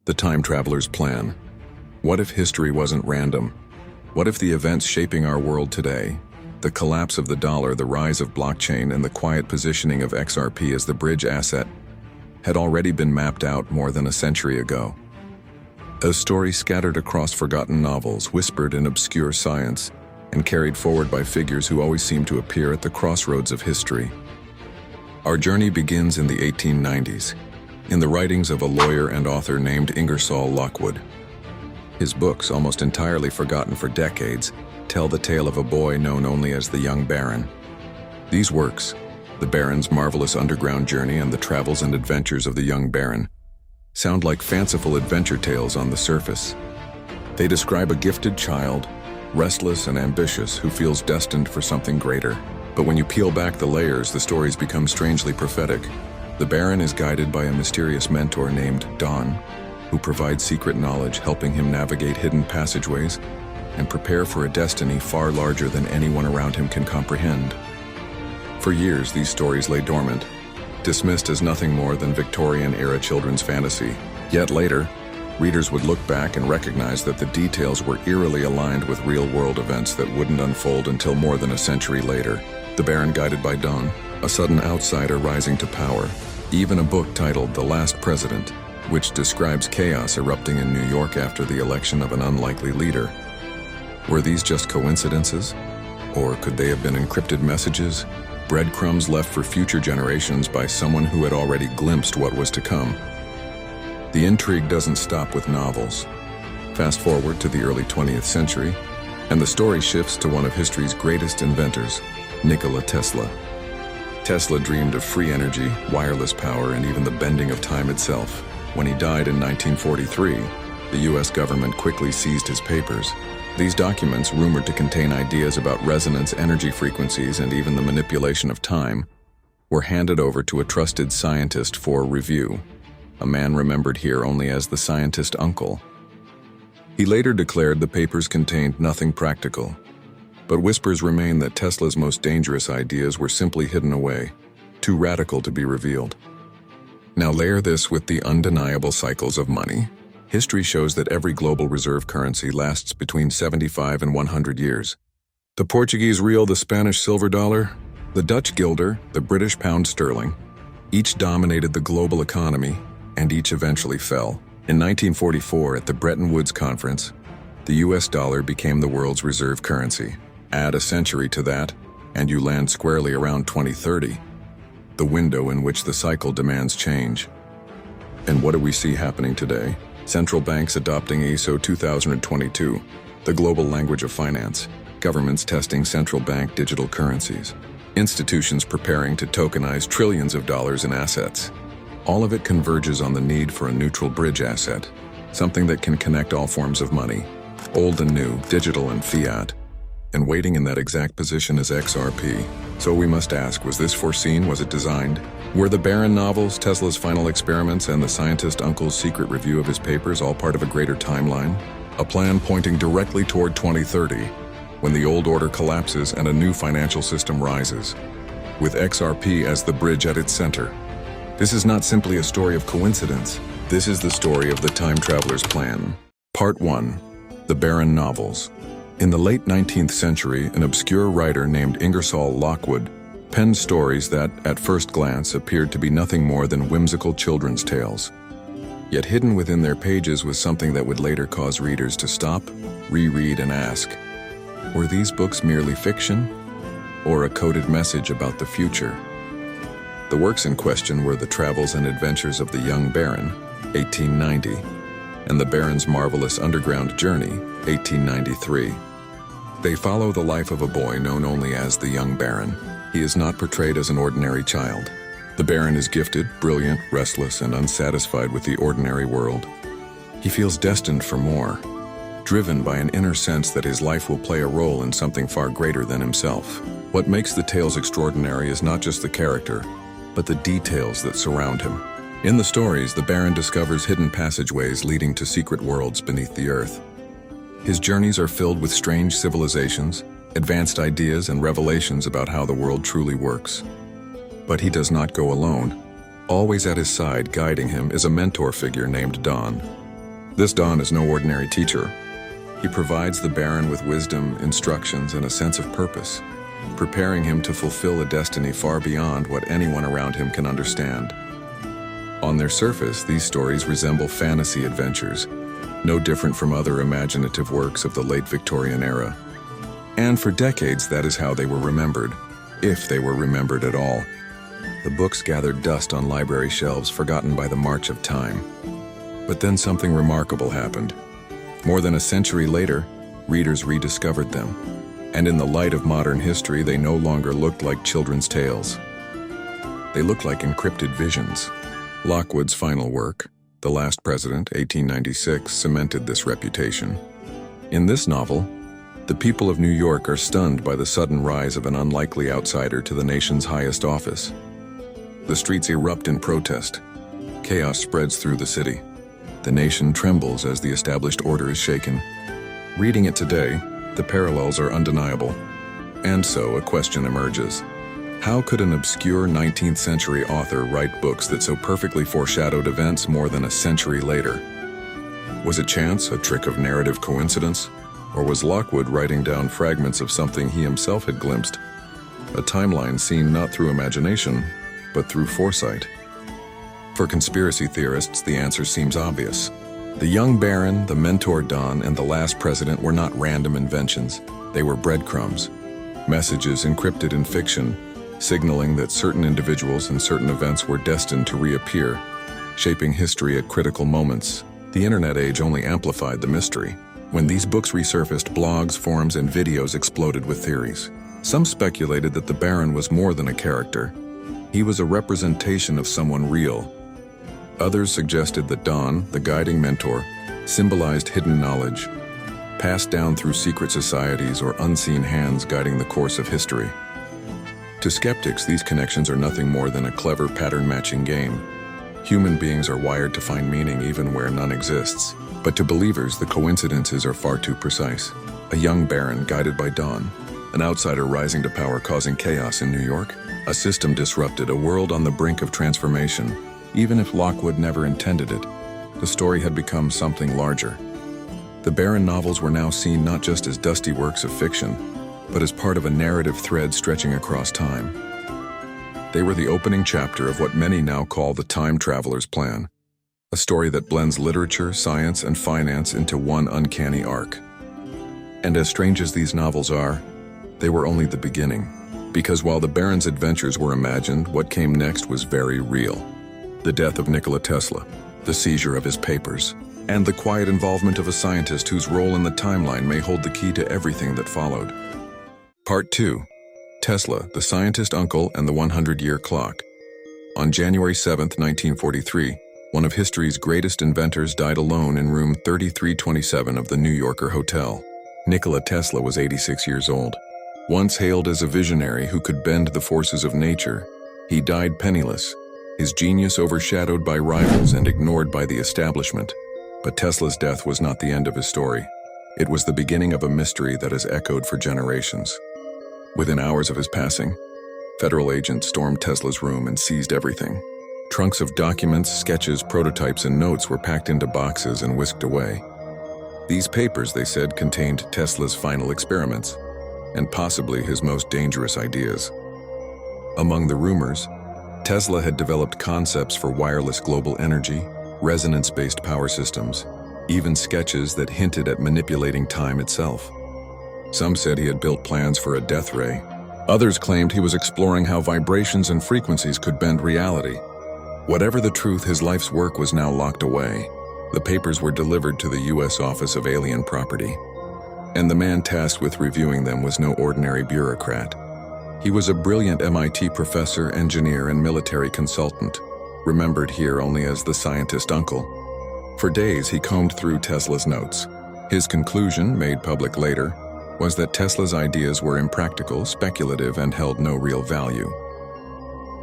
The time traveler's plan. What if history wasn't random? What if the events shaping our world today, the collapse of the dollar, the rise of blockchain, and the quiet positioning of XRP as the bridge asset, had already been mapped out more than a century ago? A story scattered across forgotten novels, whispered in obscure science, and carried forward by figures who always seem to appear at the crossroads of history. Our journey begins in the 1890s, in the writings of a lawyer and author named Ingersoll Lockwood. His books, almost entirely forgotten for decades, tell the tale of a boy known only as the young Baron. These works, The Baron's Marvelous Underground Journey and the Travels and Adventures of the Young Baron, sound like fanciful adventure tales on the surface. They describe a gifted child, restless and ambitious, who feels destined for something greater. But when you peel back the layers, the stories become strangely prophetic. The Baron is guided by a mysterious mentor named Don, who provides secret knowledge, helping him navigate hidden passageways and prepare for a destiny far larger than anyone around him can comprehend. For years, these stories lay dormant, dismissed as nothing more than Victorian-era children's fantasy. Yet later, readers would look back and recognize that the details were eerily aligned with real-world events that wouldn't unfold until more than a century later. The Baron guided by Don, a sudden outsider rising to power. Even a book titled The Last President, which describes chaos erupting in New York after the election of an unlikely leader. Were these just coincidences? Or could they have been encrypted messages, breadcrumbs left for future generations by someone who had already glimpsed what was to come? The intrigue doesn't stop with novels. Fast forward to the early 20th century, and the story shifts to one of history's greatest inventors, Nikola Tesla. Tesla dreamed of free energy, wireless power, and even the bending of time itself. When he died in 1943, the US government quickly seized his papers. These documents, rumored to contain ideas about resonance energy frequencies and even the manipulation of time, were handed over to a trusted scientist for review, a man remembered here only as the scientist uncle. He later declared the papers contained nothing practical, but whispers remain that Tesla's most dangerous ideas were simply hidden away, too radical to be revealed. Now layer this with the undeniable cycles of money. History shows that every global reserve currency lasts between 75 and 100 years. The Portuguese real, the Spanish silver dollar, the Dutch guilder, the British pound sterling, each dominated the global economy, and each eventually fell. In 1944, at the Bretton Woods Conference, the US dollar became the world's reserve currency. Add a century to that, and you land squarely around 2030, the window in which the cycle demands change. And what do we see happening today? Central banks adopting ISO 2022, the global language of finance, governments testing central bank digital currencies, institutions preparing to tokenize trillions of dollars in assets. All of it converges on the need for a neutral bridge asset, something that can connect all forms of money, old and new, digital and fiat. And waiting in that exact position is XRP. So we must ask, was this foreseen? Was it designed? Were the Baron novels, Tesla's final experiments, and the scientist uncle's secret review of his papers all part of a greater timeline? A plan pointing directly toward 2030, when the old order collapses and a new financial system rises, with XRP as the bridge at its center. This is not simply a story of coincidence. This is the story of the time traveler's plan. Part 1. The Baron novels. In the late 19th century, an obscure writer named Ingersoll Lockwood penned stories that, at first glance, appeared to be nothing more than whimsical children's tales. Yet hidden within their pages was something that would later cause readers to stop, reread, and ask, were these books merely fiction, or a coded message about the future? The works in question were The Travels and Adventures of the Young Baron, 1890, and The Baron's Marvelous Underground Journey, 1893. They follow the life of a boy known only as the Young Baron. He is not portrayed as an ordinary child. The Baron is gifted, brilliant, restless, and unsatisfied with the ordinary world. He feels destined for more, driven by an inner sense that his life will play a role in something far greater than himself. What makes the tales extraordinary is not just the character, but the details that surround him. In the stories, the Baron discovers hidden passageways leading to secret worlds beneath the earth. His journeys are filled with strange civilizations, advanced ideas, and revelations about how the world truly works. But he does not go alone. Always at his side, guiding him, is a mentor figure named Don. This Don is no ordinary teacher. He provides the Baron with wisdom, instructions, and a sense of purpose, preparing him to fulfill a destiny far beyond what anyone around him can understand. On their surface, these stories resemble fantasy adventures, no different from other imaginative works of the late Victorian era. And for decades, that is how they were remembered, if they were remembered at all. The books gathered dust on library shelves, forgotten by the march of time. But then something remarkable happened. More than a century later, readers rediscovered them. And in the light of modern history, they no longer looked like children's tales. They looked like encrypted visions. Lockwood's final work, The Last President, 1896, cemented this reputation. In this novel, the people of New York are stunned by the sudden rise of an unlikely outsider to the nation's highest office. The streets erupt in protest. Chaos spreads through the city. The nation trembles as the established order is shaken. Reading it today, the parallels are undeniable. And so a question emerges. How could an obscure 19th century author write books that so perfectly foreshadowed events more than a century later? Was it chance, a trick of narrative coincidence? Or was Lockwood writing down fragments of something he himself had glimpsed? A timeline seen not through imagination, but through foresight. For conspiracy theorists, the answer seems obvious. The young Baron, the mentor Don, and the last president were not random inventions. They were breadcrumbs, messages encrypted in fiction, signaling that certain individuals and certain events were destined to reappear, shaping history at critical moments. The internet age only amplified the mystery. When these books resurfaced, blogs, forums, and videos exploded with theories. Some speculated that the Baron was more than a character. He was a representation of someone real. Others suggested that Don, the guiding mentor, symbolized hidden knowledge, passed down through secret societies or unseen hands guiding the course of history. To skeptics, these connections are nothing more than a clever pattern-matching game. Human beings are wired to find meaning even where none exists. But to believers, the coincidences are far too precise. A young Baron guided by Don, an outsider rising to power causing chaos in New York, a system disrupted, a world on the brink of transformation. Even if Lockwood never intended it, the story had become something larger. The Baron novels were now seen not just as dusty works of fiction, but as part of a narrative thread stretching across time. They were the opening chapter of what many now call the time traveler's plan, a story that blends literature, science, and finance into one uncanny arc. And as strange as these novels are, they were only the beginning, because while the Baron's adventures were imagined, what came next was very real. The death of Nikola Tesla, the seizure of his papers, and the quiet involvement of a scientist whose role in the timeline may hold the key to everything that followed. Part 2. Tesla, the Scientist Uncle and the 100-Year Clock. On January 7, 1943, one of history's greatest inventors died alone in room 3327 of the New Yorker Hotel. Nikola Tesla was 86 years old. Once hailed as a visionary who could bend the forces of nature, he died penniless, his genius overshadowed by rivals and ignored by the establishment. But Tesla's death was not the end of his story. It was the beginning of a mystery that has echoed for generations. Within hours of his passing, federal agents stormed Tesla's room and seized everything. Trunks of documents, sketches, prototypes, and notes were packed into boxes and whisked away. These papers, they said, contained Tesla's final experiments, and possibly his most dangerous ideas. Among the rumors, Tesla had developed concepts for wireless global energy, resonance-based power systems, even sketches that hinted at manipulating time itself. Some said he had built plans for a death ray. Others claimed he was exploring how vibrations and frequencies could bend reality. Whatever the truth, his life's work was now locked away. The papers were delivered to the U.S. Office of Alien Property, and the man tasked with reviewing them was no ordinary bureaucrat. He was a brilliant MIT professor, engineer, and military consultant, remembered here only as the scientist uncle. For days, he combed through Tesla's notes. His conclusion, made public later, was that Tesla's ideas were impractical, speculative, and held no real value.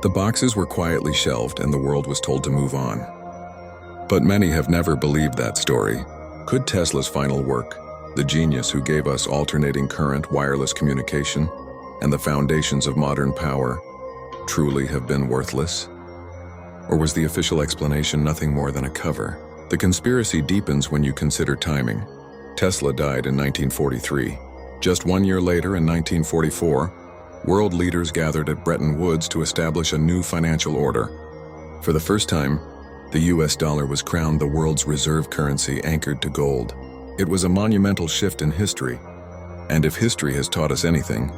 The boxes were quietly shelved and the world was told to move on. But many have never believed that story. Could Tesla's final work, the genius who gave us alternating current, wireless communication, and the foundations of modern power, truly have been worthless? Or was the official explanation nothing more than a cover, The conspiracy deepens when you consider timing. Tesla died in 1943. Just 1 year later, in 1944, world leaders gathered at Bretton Woods to establish a new financial order. For the first time, the US dollar was crowned the world's reserve currency anchored to gold. It was a monumental shift in history. And if history has taught us anything,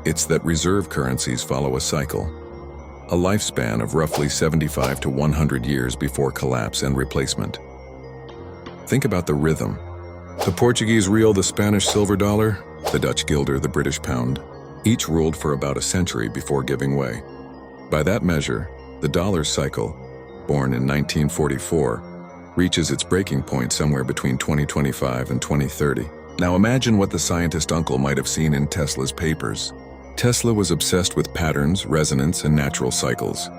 it's that reserve currencies follow a cycle. A lifespan of roughly 75 to 100 years before collapse and replacement. Think about the rhythm. The Portuguese real, the Spanish silver dollar, the Dutch guilder, the British pound, each ruled for about a century before giving way. By that measure, the dollar cycle, born in 1944, reaches its breaking point somewhere between 2025 and 2030. Now imagine what the scientist uncle might have seen in Tesla's papers. Tesla was obsessed with patterns, resonance, and natural cycles.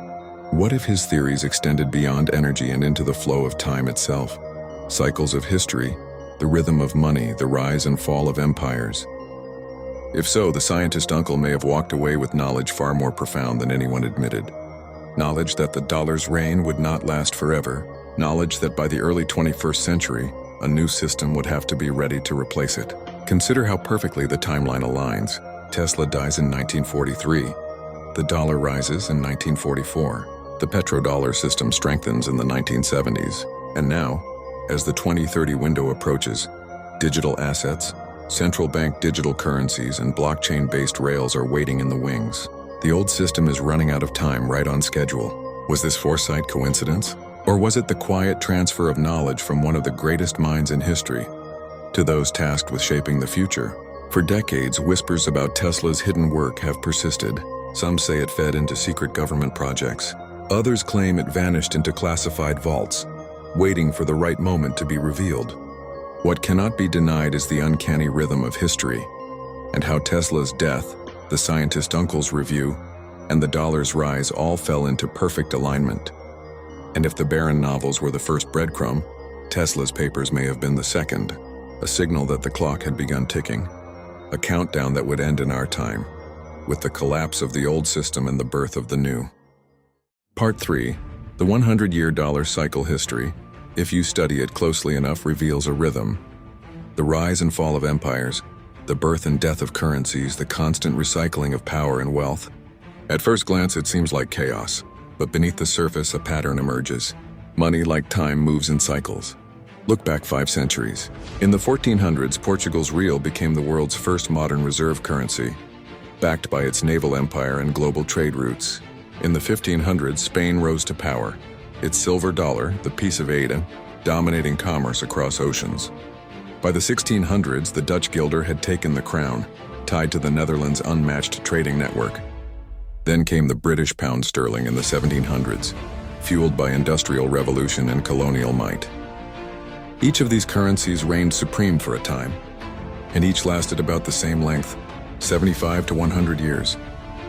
What if his theories extended beyond energy and into the flow of time itself? Cycles of history, the rhythm of money, the rise and fall of empires. If so, the scientist uncle may have walked away with knowledge far more profound than anyone admitted. Knowledge that the dollar's reign would not last forever. Knowledge that by the early 21st century, a new system would have to be ready to replace it. Consider how perfectly the timeline aligns. Tesla dies in 1943. The dollar rises in 1944. The petrodollar system strengthens in the 1970s. And now, as the 2030 window approaches, digital assets, central bank digital currencies, and blockchain-based rails are waiting in the wings. The old system is running out of time, right on schedule. Was this foresight coincidence? Or was it the quiet transfer of knowledge from one of the greatest minds in history to those tasked with shaping the future? For decades, whispers about Tesla's hidden work have persisted. Some say it fed into secret government projects. Others claim it vanished into classified vaults, waiting for the right moment to be revealed. What cannot be denied is the uncanny rhythm of history, and how Tesla's death, the scientist uncle's review, and the dollar's rise all fell into perfect alignment. And if the barren novels were the first breadcrumb, Tesla's papers may have been the second, a signal that the clock had begun ticking, a countdown that would end in our time, with the collapse of the old system and the birth of the new. Part 3. The 100-year dollar cycle history, if you study it closely enough, reveals a rhythm. The rise and fall of empires, the birth and death of currencies, the constant recycling of power and wealth. At first glance, it seems like chaos, but beneath the surface, a pattern emerges. Money, like time, moves in cycles. Look back 5 centuries. In the 1400s, Portugal's real became the world's first modern reserve currency, backed by its naval empire and global trade routes. In the 1500s, Spain rose to power, its silver dollar, the piece of Ada, dominating commerce across oceans. By the 1600s, the Dutch guilder had taken the crown, tied to the Netherlands' unmatched trading network. Then came the British pound sterling in the 1700s, fueled by industrial revolution and colonial might. Each of these currencies reigned supreme for a time, and each lasted about the same length, 75 to 100 years.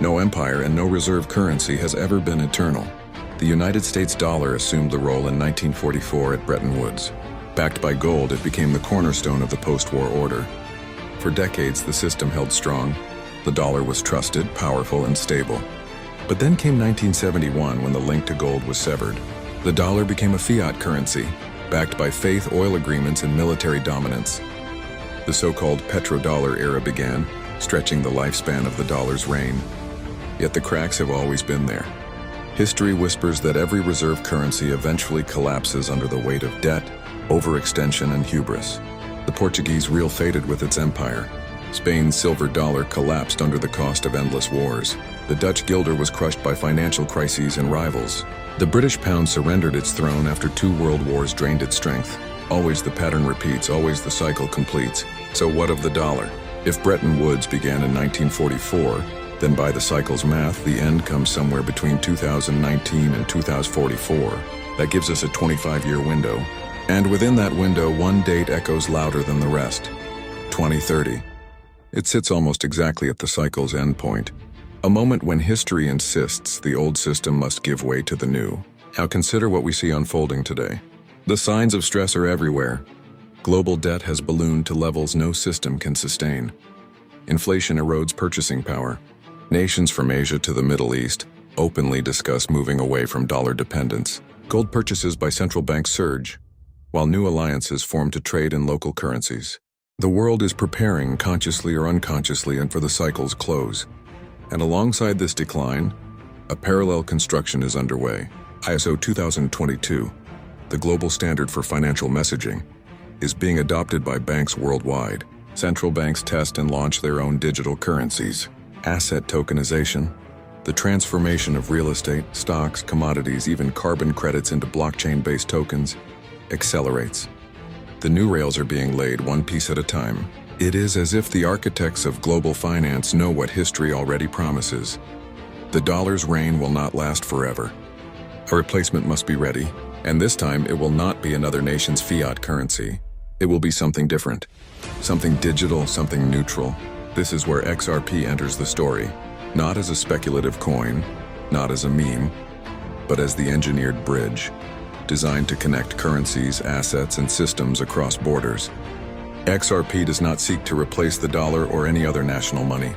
No empire and no reserve currency has ever been eternal. The United States dollar assumed the role in 1944 at Bretton Woods. Backed by gold, it became the cornerstone of the post-war order. For decades, the system held strong. The dollar was trusted, powerful, and stable. But then came 1971, when the link to gold was severed. The dollar became a fiat currency, backed by faith, oil agreements, and military dominance. The so-called petrodollar era began, stretching the lifespan of the dollar's reign. Yet the cracks have always been there. History whispers that every reserve currency eventually collapses under the weight of debt, overextension, and hubris. The Portuguese real faded with its empire. Spain's silver dollar collapsed under the cost of endless wars. The Dutch guilder was crushed by financial crises and rivals. The British pound surrendered its throne after 2 world wars drained its strength. Always the pattern repeats, always the cycle completes. So what of the dollar? If Bretton Woods began in 1944, then by the cycle's math, the end comes somewhere between 2019 and 2044. That gives us a 25-year window. And within that window, one date echoes louder than the rest: 2030. It sits almost exactly at the cycle's endpoint, a moment when history insists the old system must give way to the new. Now consider what we see unfolding today. The signs of stress are everywhere. Global debt has ballooned to levels no system can sustain. Inflation erodes purchasing power. Nations from Asia to the Middle East openly discuss moving away from dollar dependence. Gold purchases by central banks surge. while new alliances form to trade in local currencies. The world is preparing, consciously or unconsciously, and for the cycle's close. And alongside this decline, a parallel construction is underway. ISO 2022, the global standard for financial messaging, is being adopted by banks worldwide. Central banks test and launch their own digital currencies. Asset tokenization, the transformation of real estate, stocks, commodities, even carbon credits into blockchain-based tokens, accelerates. The new rails are being laid one piece at a time. It is as if the architects of global finance know what history already promises. The dollar's reign will not last forever. A replacement must be ready, and this time it will not be another nation's fiat currency. It will be something different, something digital, something neutral. This is where XRP enters the story, not as a speculative coin, not as a meme, but as the engineered bridge, designed to connect currencies, assets, and systems across borders. XRP does not seek to replace the dollar or any other national money.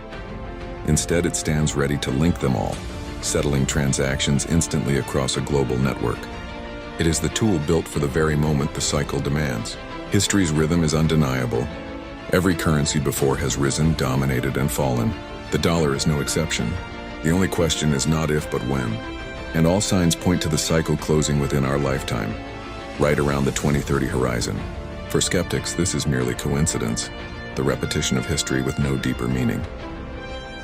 Instead, it stands ready to link them all, settling transactions instantly across a global network. It is the tool built for the very moment the cycle demands. History's rhythm is undeniable. Every currency before has risen, dominated, and fallen. The dollar is no exception. The only question is not if, but when. And all signs point to the cycle closing within our lifetime, right around the 2030 horizon. For skeptics, this is merely coincidence, the repetition of history with no deeper meaning.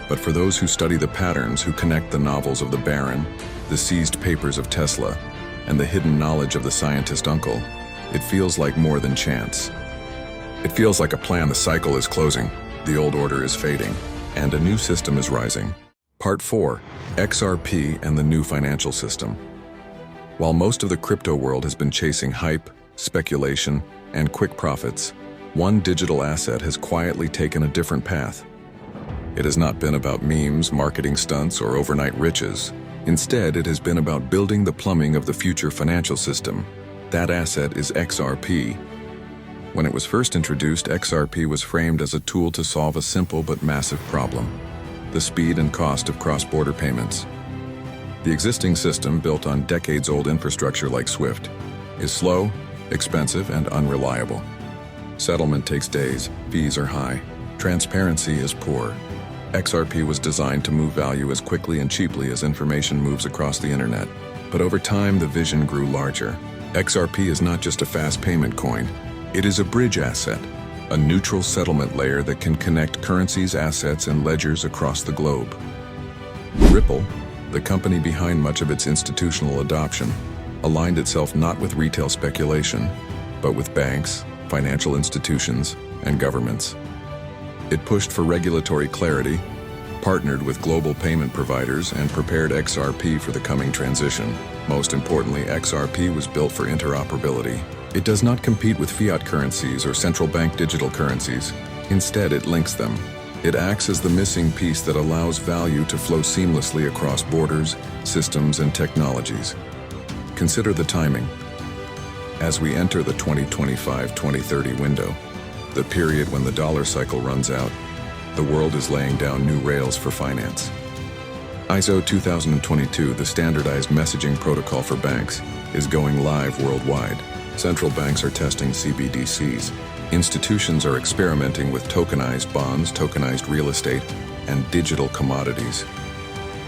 But for those who study the patterns, who connect the novels of the Baron, the seized papers of Tesla, and the hidden knowledge of the scientist uncle, it feels like more than chance. It feels like a plan. The cycle is closing, the old order is fading, and a new system is rising. Part 4, XRP and the new financial system. While most of the crypto world has been chasing hype, speculation, and quick profits, one digital asset has quietly taken a different path. It has not been about memes, marketing stunts, or overnight riches. Instead, it has been about building the plumbing of the future financial system. That asset is XRP. When it was first introduced, XRP was framed as a tool to solve a simple but massive problem: the speed and cost of cross-border payments. The existing system, built on decades-old infrastructure like SWIFT, is slow, expensive, and unreliable. Settlement takes days, fees are high, transparency is poor. XRP was designed to move value as quickly and cheaply as information moves across the internet. But over time, the vision grew larger. XRP is not just a fast payment coin. It is a bridge asset, a neutral settlement layer that can connect currencies, assets, and ledgers across the globe. Ripple, the company behind much of its institutional adoption, aligned itself not with retail speculation, but with banks, financial institutions, and governments. It pushed for regulatory clarity, partnered with global payment providers, and prepared XRP for the coming transition. Most importantly, XRP was built for interoperability. It does not compete with fiat currencies or central bank digital currencies. Instead, it links them. It acts as the missing piece that allows value to flow seamlessly across borders, systems, and technologies. Consider the timing. As we enter the 2025-2030 window, the period when the dollar cycle runs out, the world is laying down new rails for finance. ISO 2022, the standardized messaging protocol for banks, is going live worldwide. Central banks are testing CBDCs. Institutions are experimenting with tokenized bonds, tokenized real estate, and digital commodities.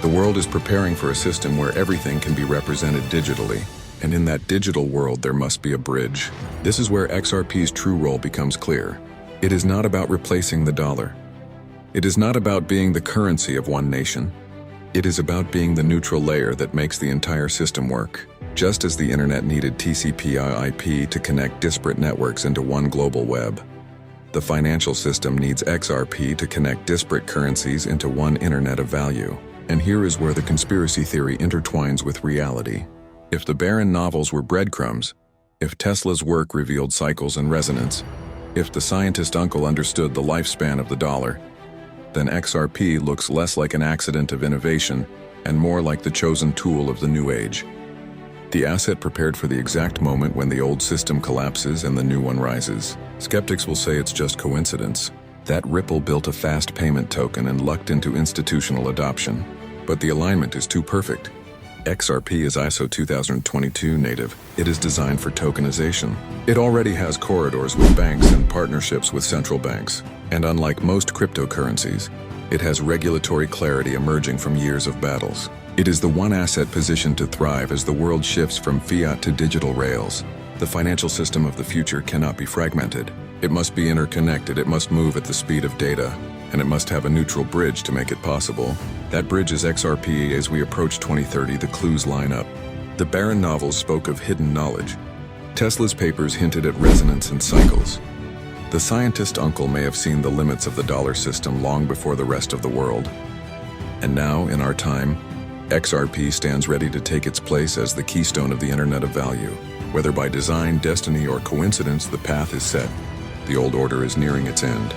The world is preparing for a system where everything can be represented digitally, and in that digital world there must be a bridge. This is where XRP's true role becomes clear. It is not about replacing the dollar. It is not about being the currency of one nation. It is about being the neutral layer that makes the entire system work. Just as the internet needed TCP/IP to connect disparate networks into one global web, the financial system needs XRP to connect disparate currencies into one internet of value. And here is where the conspiracy theory intertwines with reality. If the Baron novels were breadcrumbs, if Tesla's work revealed cycles and resonance, if the scientist uncle understood the lifespan of the dollar, then XRP looks less like an accident of innovation and more like the chosen tool of the new age. The asset prepared for the exact moment when the old system collapses and the new one rises. Skeptics will say it's just coincidence. That Ripple built a fast payment token and lucked into institutional adoption. But the alignment is too perfect. XRP is ISO 2022 native. It is designed for tokenization. It already has corridors with banks and partnerships with central banks. And unlike most cryptocurrencies, it has regulatory clarity emerging from years of battles. It is the one asset positioned to thrive as the world shifts from fiat to digital rails. The financial system of the future cannot be fragmented. It must be interconnected, it must move at the speed of data, and it must have a neutral bridge to make it possible. That bridge is XRP. As we approach 2030, the clues line up. The Barron novels spoke of hidden knowledge. Tesla's papers hinted at resonance and cycles. The scientist uncle may have seen the limits of the dollar system long before the rest of the world. And now, in our time, XRP stands ready to take its place as the keystone of the Internet of Value. Whether by design, destiny, or coincidence, the path is set. The old order is nearing its end.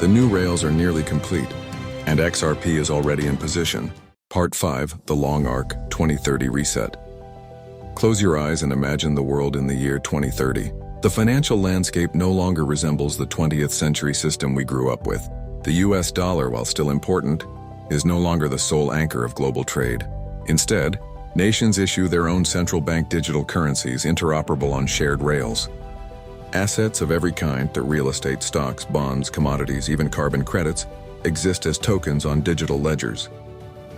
The new rails are nearly complete, and XRP is already in position. Part 5, The Long Arc, 2030 Reset. Close your eyes and imagine the world in the year 2030. The financial landscape no longer resembles the 20th century system we grew up with. The US dollar, while still important, is no longer the sole anchor of global trade. Instead, nations issue their own central bank digital currencies interoperable on shared rails. Assets of every kind, the real estate, stocks, bonds, commodities, even carbon credits, exist as tokens on digital ledgers.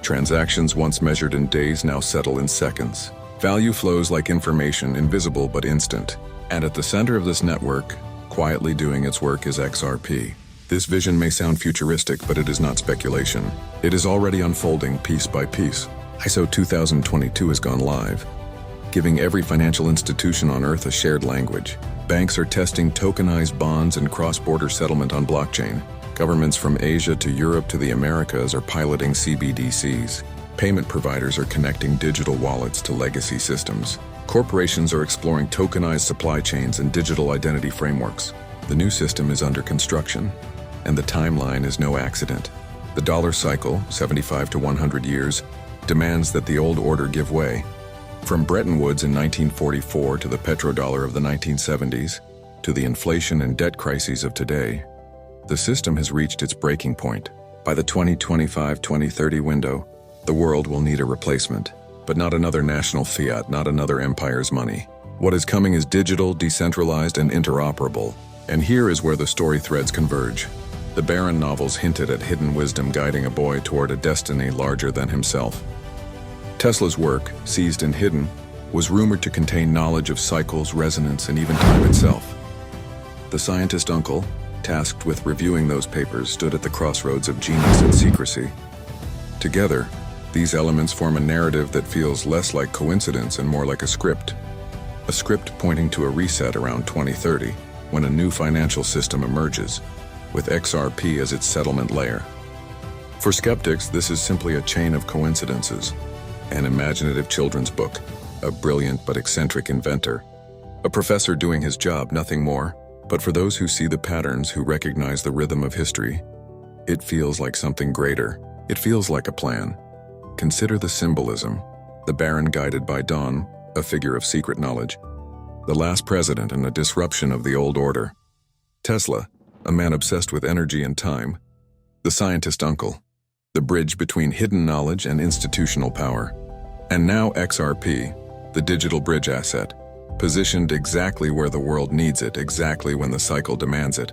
Transactions once measured in days now settle in seconds. Value flows like information, invisible but instant. And at the center of this network, quietly doing its work, is XRP. This vision may sound futuristic, but it is not speculation. It is already unfolding piece by piece. ISO 2022 has gone live, giving every financial institution on Earth a shared language. Banks are testing tokenized bonds and cross-border settlement on blockchain. Governments from Asia to Europe to the Americas are piloting CBDCs. Payment providers are connecting digital wallets to legacy systems. Corporations are exploring tokenized supply chains and digital identity frameworks. The new system is under construction, and the timeline is no accident. The dollar cycle, 75 to 100 years, demands that the old order give way. From Bretton Woods in 1944 to the petrodollar of the 1970s, to the inflation and debt crises of today, the system has reached its breaking point. By the 2025-2030 window, the world will need a replacement, but not another national fiat, not another empire's money. What is coming is digital, decentralized, and interoperable. And here is where the story threads converge. The Barron novels hinted at hidden wisdom guiding a boy toward a destiny larger than himself. Tesla's work, seized and hidden, was rumored to contain knowledge of cycles, resonance, and even time itself. The scientist uncle, tasked with reviewing those papers, stood at the crossroads of genius and secrecy. Together, these elements form a narrative that feels less like coincidence and more like a script pointing to a reset around 2030, when a new financial system emerges, with XRP as its settlement layer. For skeptics, this is simply a chain of coincidences. An imaginative children's book, a brilliant but eccentric inventor, a professor doing his job, nothing more. But for those who see the patterns, who recognize the rhythm of history, it feels like something greater. It feels like a plan. Consider the symbolism. The Baron guided by dawn, a figure of secret knowledge. The last president and a disruption of the old order. Tesla, a man obsessed with energy and time. The scientist uncle, the bridge between hidden knowledge and institutional power. And now XRP, the digital bridge asset, positioned exactly where the world needs it, exactly when the cycle demands it.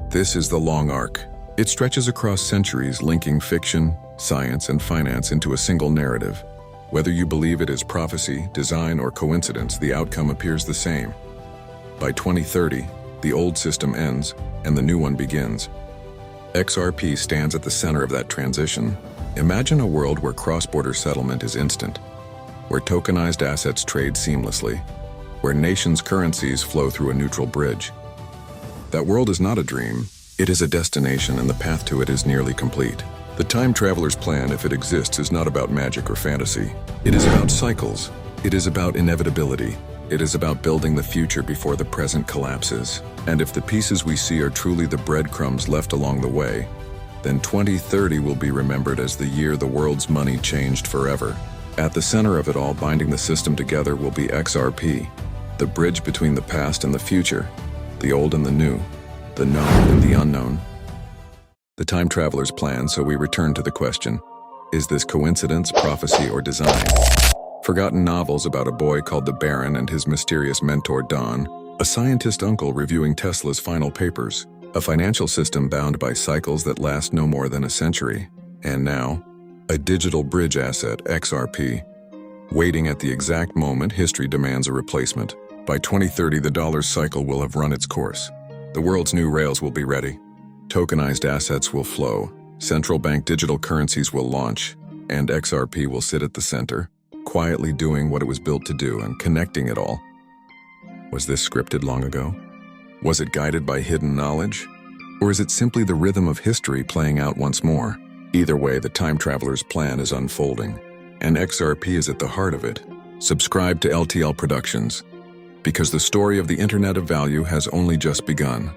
This is the long arc. It stretches across centuries, linking fiction, science, and finance into a single narrative. Whether you believe it is prophecy, design, or coincidence, the outcome appears the same. By 2030, the old system ends, and the new one begins. XRP stands at the center of that transition. Imagine a world where cross-border settlement is instant, where tokenized assets trade seamlessly, where nations' currencies flow through a neutral bridge. That world is not a dream, it is a destination, and the path to it is nearly complete. The time traveler's plan, if it exists, is not about magic or fantasy. It is about cycles. It is about inevitability. It is about building the future before the present collapses. And if the pieces we see are truly the breadcrumbs left along the way, then 2030 will be remembered as the year the world's money changed forever. At the center of it all, binding the system together, will be XRP, the bridge between the past and the future, the old and the new, the known and the unknown. The time traveler's plan, so we return to the question, is this coincidence, prophecy, or design? Forgotten novels about a boy called the Baron and his mysterious mentor Don, a scientist uncle reviewing Tesla's final papers, a financial system bound by cycles that last no more than a century, and now, a digital bridge asset, XRP, waiting at the exact moment history demands a replacement. By 2030, the dollar's cycle will have run its course. The world's new rails will be ready. Tokenized assets will flow, central bank digital currencies will launch, and XRP will sit at the center, quietly doing what it was built to do and connecting it all. Was this scripted long ago? Was it guided by hidden knowledge? Or is it simply the rhythm of history playing out once more? Either way, the time traveler's plan is unfolding, and XRP is at the heart of it. Subscribe to LTL Productions, because the story of the Internet of Value has only just begun.